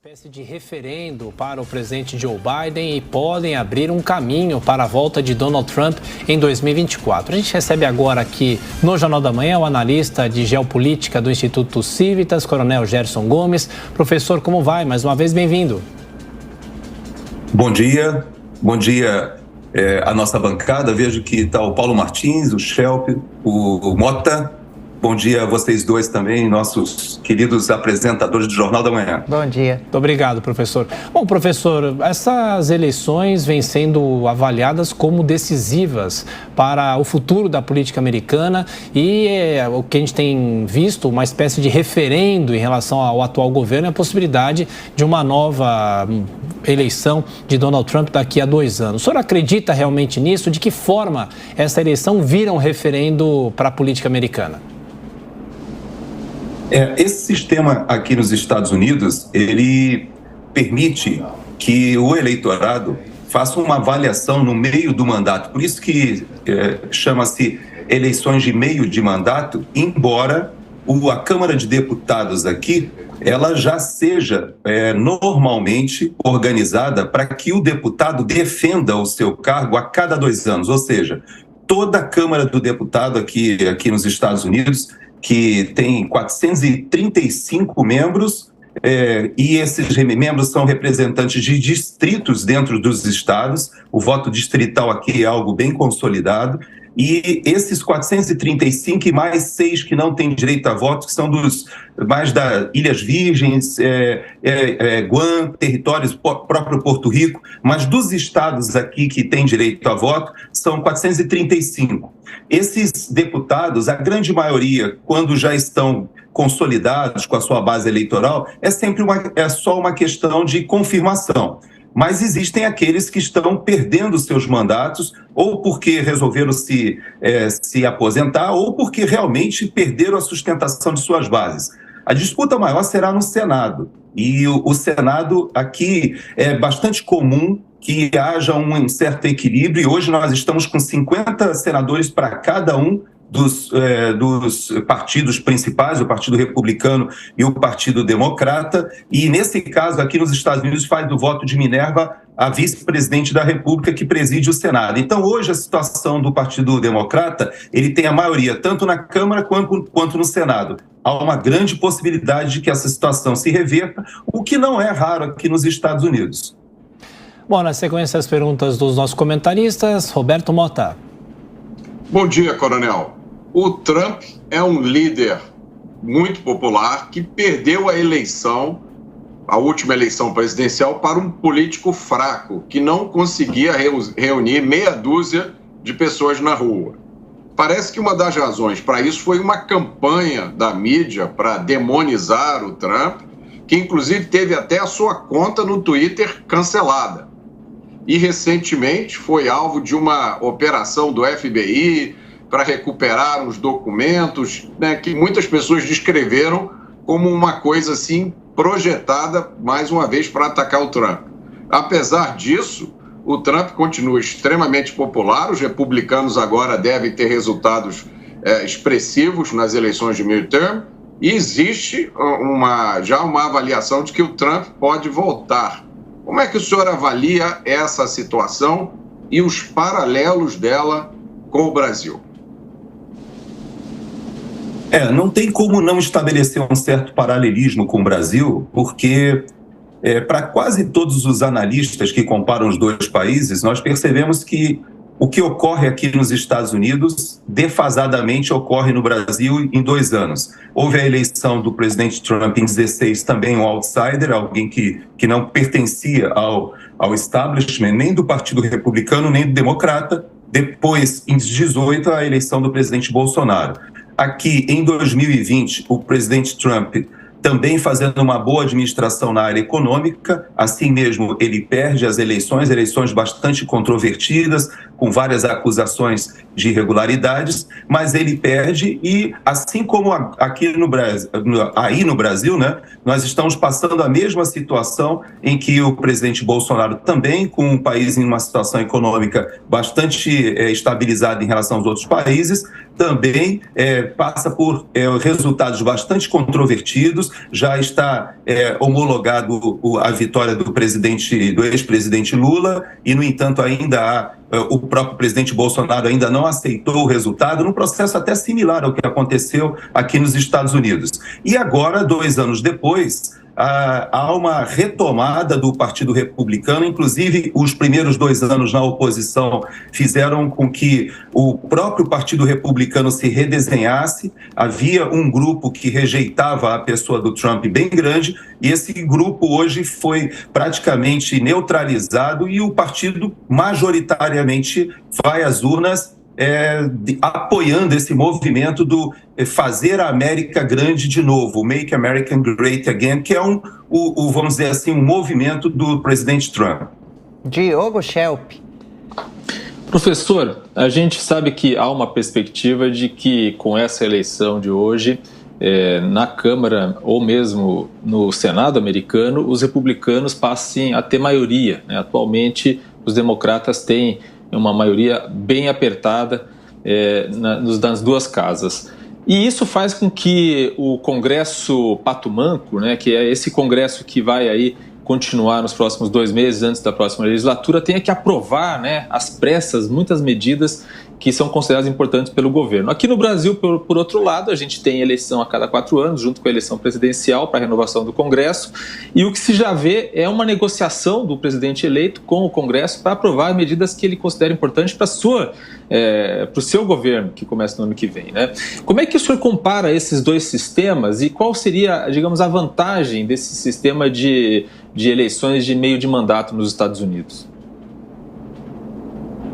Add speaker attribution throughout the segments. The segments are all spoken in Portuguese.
Speaker 1: Espécie de referendo para o presidente Joe Biden e podem abrir um caminho para a volta de Donald Trump em 2024. A gente recebe agora aqui no Jornal da Manhã o analista de geopolítica do Instituto Civitas, Coronel Gerson Gomes. Professor, como vai? Mais uma vez, bem-vindo.
Speaker 2: Bom dia a nossa bancada. Vejo que está o Paulo Martins, o Schelp, o Mota. Bom dia a vocês dois também, nossos queridos apresentadores do Jornal da Manhã.
Speaker 1: Bom dia. Muito obrigado, professor. Bom, professor, essas eleições vêm sendo avaliadas como decisivas para o futuro da política americana e o que a gente tem visto, uma espécie de referendo em relação ao atual governo, é a possibilidade de uma nova eleição de Donald Trump daqui a 2 anos. O senhor acredita realmente nisso? De que forma essa eleição vira um referendo para a política americana?
Speaker 2: Esse sistema aqui nos Estados Unidos, ele permite que o eleitorado faça uma avaliação no meio do mandato. Por isso que chama-se eleições de meio de mandato, embora a Câmara de Deputados aqui, ela já seja normalmente organizada para que o deputado defenda o seu cargo a cada 2 anos. Ou seja, toda a Câmara do Deputado aqui nos Estados Unidos, que tem 435 membros, e esses membros são representantes de distritos dentro dos estados. O voto distrital aqui é algo bem consolidado. E esses 435 e mais 6 que não têm direito a voto, que são mais das Ilhas Virgens, Guam, territórios, próprio Porto Rico, mas dos estados aqui que têm direito a voto, são 435. Esses deputados, a grande maioria, quando já estão consolidados com a sua base eleitoral, é só uma questão de confirmação. Mas existem aqueles que estão perdendo seus mandatos, ou porque resolveram se aposentar, ou porque realmente perderam a sustentação de suas bases. A disputa maior será no Senado. E o Senado aqui é bastante comum que haja um certo equilíbrio. E hoje nós estamos com 50 senadores para cada um dos partidos principais, o Partido Republicano e o Partido Democrata, e nesse caso aqui nos Estados Unidos faz do voto de Minerva a vice-presidente da República que preside o Senado. Então hoje a situação do Partido Democrata, ele tem a maioria tanto na Câmara quanto no Senado. Há uma grande possibilidade de que essa situação se reverta, o que não é raro aqui nos Estados Unidos.
Speaker 1: Bom, na sequência as perguntas dos nossos comentaristas, Roberto Mota.
Speaker 3: Bom dia, coronel. O Trump é um líder muito popular que perdeu a última eleição presidencial, para um político fraco, que não conseguia reunir meia dúzia de pessoas na rua. Parece que uma das razões para isso foi uma campanha da mídia para demonizar o Trump, que inclusive teve até a sua conta no Twitter cancelada. E recentemente foi alvo de uma operação do FBI para recuperar os documentos, né, que muitas pessoas descreveram como uma coisa assim projetada mais uma vez para atacar o Trump. Apesar disso, o Trump continua extremamente popular. Os republicanos agora devem ter resultados expressivos nas eleições de midterm, e existe já uma avaliação de que o Trump pode voltar. Como é que o senhor avalia essa situação e os paralelos dela com o Brasil?
Speaker 2: Não tem como não estabelecer um certo paralelismo com o Brasil, porque para quase todos os analistas que comparam os dois países, nós percebemos que o que ocorre aqui nos Estados Unidos, defasadamente, ocorre no Brasil em 2 anos. Houve a eleição do presidente Trump em 2016, também um outsider, alguém que não pertencia ao establishment, nem do Partido Republicano, nem do Democrata. Depois, em 2018, a eleição do presidente Bolsonaro. Aqui, em 2020, o presidente Trump também fazendo uma boa administração na área econômica, assim mesmo ele perde as eleições bastante controvertidas, com várias acusações de irregularidades, mas ele perde e, assim como aqui no Brasil, né, nós estamos passando a mesma situação em que o presidente Bolsonaro também, com um país em uma situação econômica bastante estabilizada em relação aos outros países, também passa por resultados bastante controvertidos. Já está homologado a vitória do ex-presidente Lula e, no entanto, ainda o próprio presidente Bolsonaro ainda não aceitou o resultado, num processo até similar ao que aconteceu aqui nos Estados Unidos. E agora, 2 anos depois, há uma retomada do Partido Republicano. Inclusive, os primeiros 2 anos na oposição fizeram com que o próprio Partido Republicano se redesenhasse. Havia um grupo que rejeitava a pessoa do Trump bem grande, e esse grupo hoje foi praticamente neutralizado e o partido majoritariamente vai às urnas apoiando esse movimento do fazer a América grande de novo, Make America Great Again, que é vamos dizer assim, um movimento do presidente Trump.
Speaker 4: Diogo Schelp.
Speaker 5: Professor, a gente sabe que há uma perspectiva de que com essa eleição de hoje, na Câmara ou mesmo no Senado americano, os republicanos passem a ter maioria, né? Atualmente, os democratas têm uma maioria bem apertada nas duas casas. E isso faz com que o Congresso Pato Manco, né, que é esse Congresso que vai aí continuar nos próximos 2 meses antes da próxima legislatura, tenha que aprovar, né, às pressas, muitas medidas que são consideradas importantes pelo governo. Aqui no Brasil, por outro lado, a gente tem eleição a cada 4 anos, junto com a eleição presidencial para a renovação do Congresso, e o que se já vê é uma negociação do presidente eleito com o Congresso para aprovar medidas que ele considera importantes para o seu governo, que começa no ano que vem, né? Como é que o senhor compara esses 2 sistemas e qual seria, digamos, a vantagem desse sistema de eleições de meio de mandato nos Estados Unidos?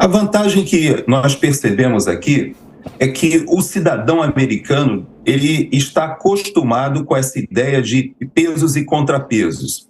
Speaker 2: A vantagem que nós percebemos aqui é que o cidadão americano ele está acostumado com essa ideia de pesos e contrapesos.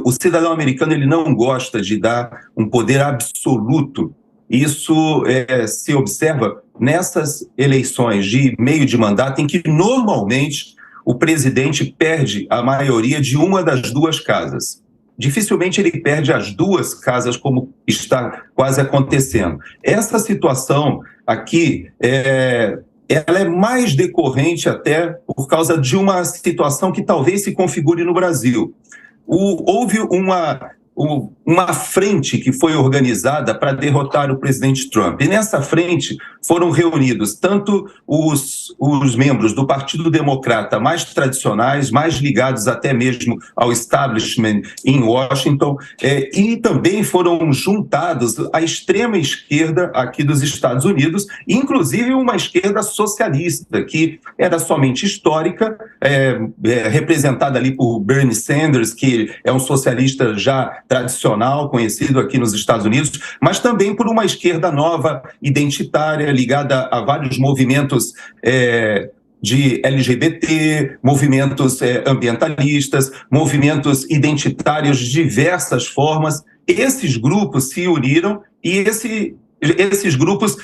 Speaker 2: O cidadão americano ele não gosta de dar um poder absoluto. Isso se observa nessas eleições de meio de mandato, em que normalmente o presidente perde a maioria de uma das 2 casas. Dificilmente ele perde as 2 casas, como está quase acontecendo. Essa situação aqui, ela é mais decorrente até por causa de uma situação que talvez se configure no Brasil. Houve uma frente que foi organizada para derrotar o presidente Trump. E nessa frente foram reunidos tanto os membros do Partido Democrata mais tradicionais, mais ligados até mesmo ao establishment em Washington, e também foram juntados à extrema esquerda aqui dos Estados Unidos, inclusive uma esquerda socialista, que era somente histórica, representada ali por Bernie Sanders, que é um socialista já tradicional, conhecido aqui nos Estados Unidos, mas também por uma esquerda nova, identitária, ligada a vários movimentos de LGBT, movimentos ambientalistas, movimentos identitários de diversas formas. Esses grupos se uniram e esses grupos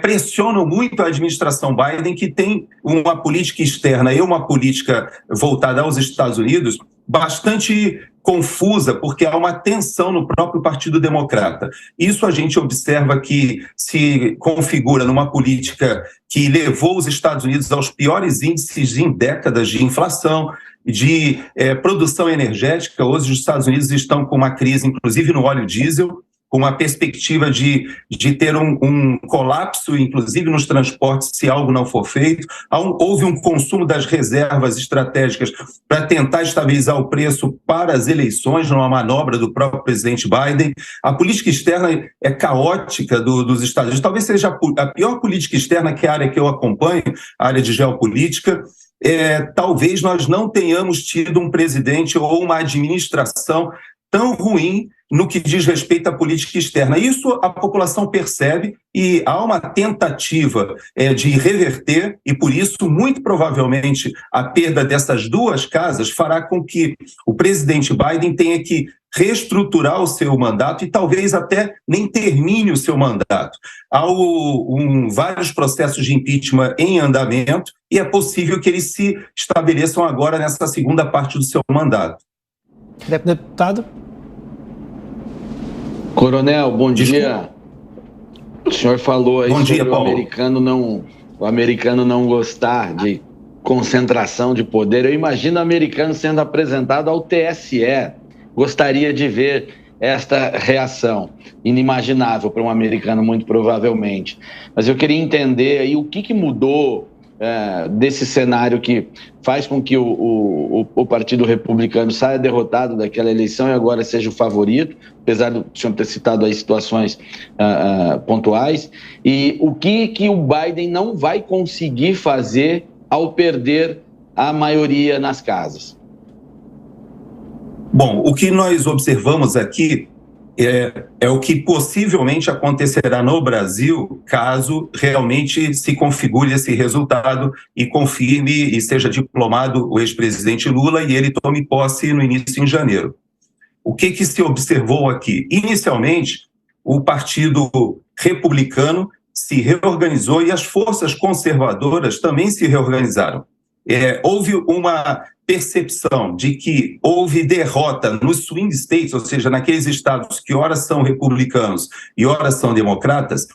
Speaker 2: pressionam muito a administração Biden, que tem uma política externa e uma política voltada aos Estados Unidos bastante confusa, porque há uma tensão no próprio Partido Democrata. Isso a gente observa que se configura numa política que levou os Estados Unidos aos piores índices em décadas de inflação, de produção energética. Hoje os Estados Unidos estão com uma crise, inclusive no óleo diesel, com a perspectiva de ter um colapso, inclusive nos transportes, se algo não for feito. Houve um consumo das reservas estratégicas para tentar estabilizar o preço para as eleições, numa manobra do próprio presidente Biden. A política externa é caótica dos Estados Unidos. Talvez seja a pior política externa, que é a área que eu acompanho, a área de geopolítica. Talvez nós não tenhamos tido um presidente ou uma administração tão ruim no que diz respeito à política externa. Isso a população percebe e há uma tentativa de reverter, e por isso, muito provavelmente, a perda dessas 2 casas fará com que o presidente Biden tenha que reestruturar o seu mandato e talvez até nem termine o seu mandato. Há vários processos de impeachment em andamento e é possível que eles se estabeleçam agora nessa segunda parte do seu mandato.
Speaker 1: Deputado?
Speaker 6: Coronel, bom dia. O senhor falou aí sobre o americano o americano não gostar de concentração de poder. Eu imagino o americano sendo apresentado ao TSE. Gostaria de ver esta reação. Inimaginável para um americano, muito provavelmente. Mas eu queria entender aí o que mudou desse cenário que faz com que o Partido Republicano saia derrotado daquela eleição e agora seja o favorito, apesar do senhor ter citado aí situações pontuais, e o que o Biden não vai conseguir fazer ao perder a maioria nas casas.
Speaker 2: Bom, o que nós observamos aqui é o que possivelmente acontecerá no Brasil caso realmente se configure esse resultado e confirme e seja diplomado o ex-presidente Lula e ele tome posse no início em janeiro. O que se observou aqui? Inicialmente, o Partido Republicano se reorganizou e as forças conservadoras também se reorganizaram. Houve uma percepção de que houve derrota nos swing states, ou seja, naqueles estados que ora são republicanos e ora são democratas,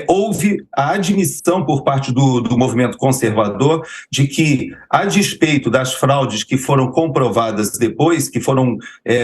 Speaker 2: houve a admissão por parte do movimento conservador de que, a despeito das fraudes que foram comprovadas depois, que foram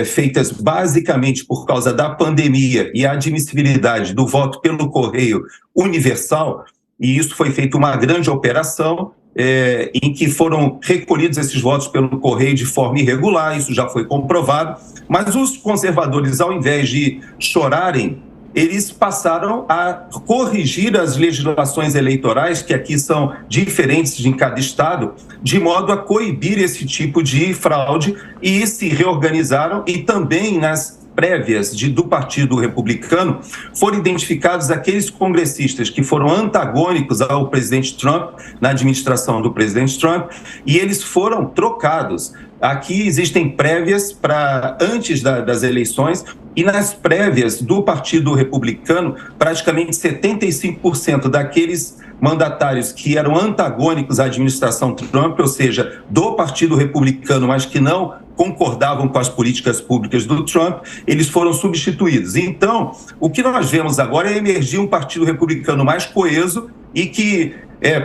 Speaker 2: feitas basicamente por causa da pandemia e a admissibilidade do voto pelo correio universal, e isso foi feito uma grande operação, em que foram recolhidos esses votos pelo correio de forma irregular, isso já foi comprovado, mas os conservadores, ao invés de chorarem, eles passaram a corrigir as legislações eleitorais, que aqui são diferentes em cada estado, de modo a coibir esse tipo de fraude, e se reorganizaram, e também nas prévias do Partido Republicano foram identificados aqueles congressistas que foram antagônicos ao presidente Trump, na administração do presidente Trump, e eles foram trocados. Aqui existem prévias para antes das eleições, e nas prévias do Partido Republicano, praticamente 75% daqueles mandatários que eram antagônicos à administração Trump, ou seja, do Partido Republicano, mas que não concordavam com as políticas públicas do Trump, eles foram substituídos. Então, o que nós vemos agora é emergir um Partido Republicano mais coeso e que,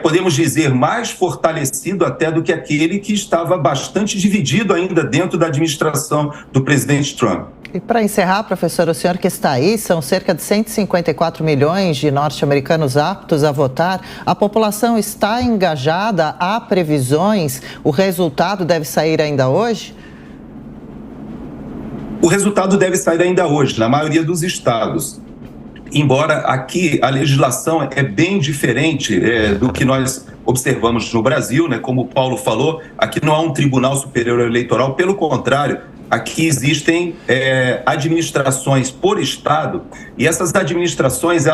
Speaker 2: podemos dizer, mais fortalecido até do que aquele que estava bastante dividido ainda dentro da administração do presidente Trump.
Speaker 4: E para encerrar, professor, o senhor que está aí, são cerca de 154 milhões de norte-americanos aptos a votar. A população está engajada? Há previsões? O resultado deve sair ainda hoje?
Speaker 2: O resultado deve sair ainda hoje, na maioria dos estados. Embora aqui a legislação é bem diferente do que nós observamos no Brasil, né? Como o Paulo falou, aqui não há um Tribunal Superior Eleitoral, pelo contrário, aqui existem administrações por estado, e essas administrações,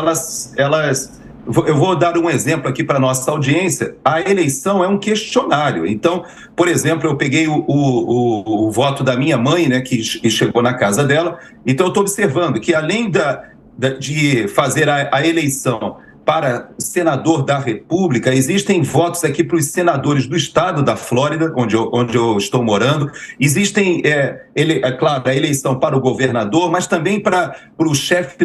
Speaker 2: eu vou dar um exemplo aqui para a nossa audiência. A eleição é um questionário. Então, por exemplo, eu peguei o voto da minha mãe, né, que chegou na casa dela. Então, eu estou observando que, além de fazer a eleição para senador da República, existem votos aqui para os senadores do estado da Flórida, onde eu estou morando. Existem, claro, a eleição para o governador, mas também para o chefe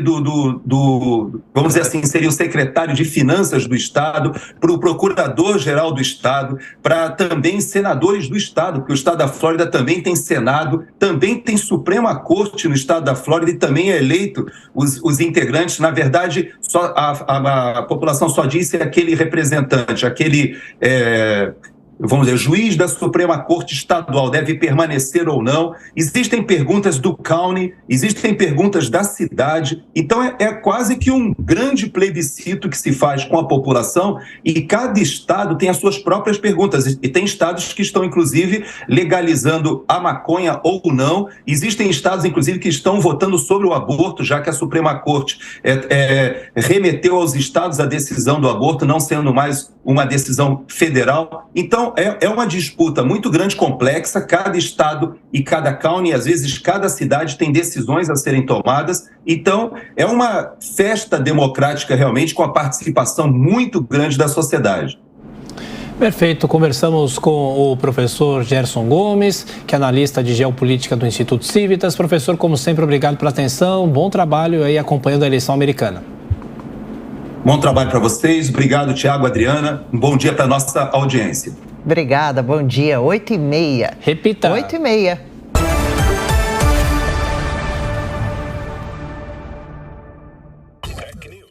Speaker 2: vamos dizer assim, seria o secretário de Finanças do estado, para o procurador-geral do estado, para também senadores do estado, porque o estado da Flórida também tem Senado, também tem Suprema Corte no estado da Flórida e também é eleito os integrantes. Na verdade, só a população só disse aquele representante, aquele, vamos dizer, juiz da Suprema Corte Estadual deve permanecer ou não. Existem perguntas do county, existem perguntas da cidade. Então, é quase que um grande plebiscito que se faz com a população, e cada estado tem as suas próprias perguntas. E tem estados que estão, inclusive, legalizando a maconha ou não. Existem estados, inclusive, que estão votando sobre o aborto, já que a Suprema Corte remeteu aos estados a decisão do aborto, não sendo mais uma decisão federal. Então, é uma disputa muito grande, complexa. Cada estado e cada county, às vezes cada cidade, tem decisões a serem tomadas. Então, é uma festa democrática realmente, com a participação muito grande da sociedade.
Speaker 1: Perfeito. Conversamos com o professor Gerson Gomes, que é analista de geopolítica do Instituto Civitas. Professor, como sempre, obrigado pela atenção. Bom trabalho aí acompanhando a eleição americana.
Speaker 2: Bom trabalho para vocês. Obrigado, Tiago, Adriana. Um bom dia para nossa audiência.
Speaker 4: Obrigada, bom dia. 8h30.
Speaker 1: Repita.
Speaker 4: 8h30.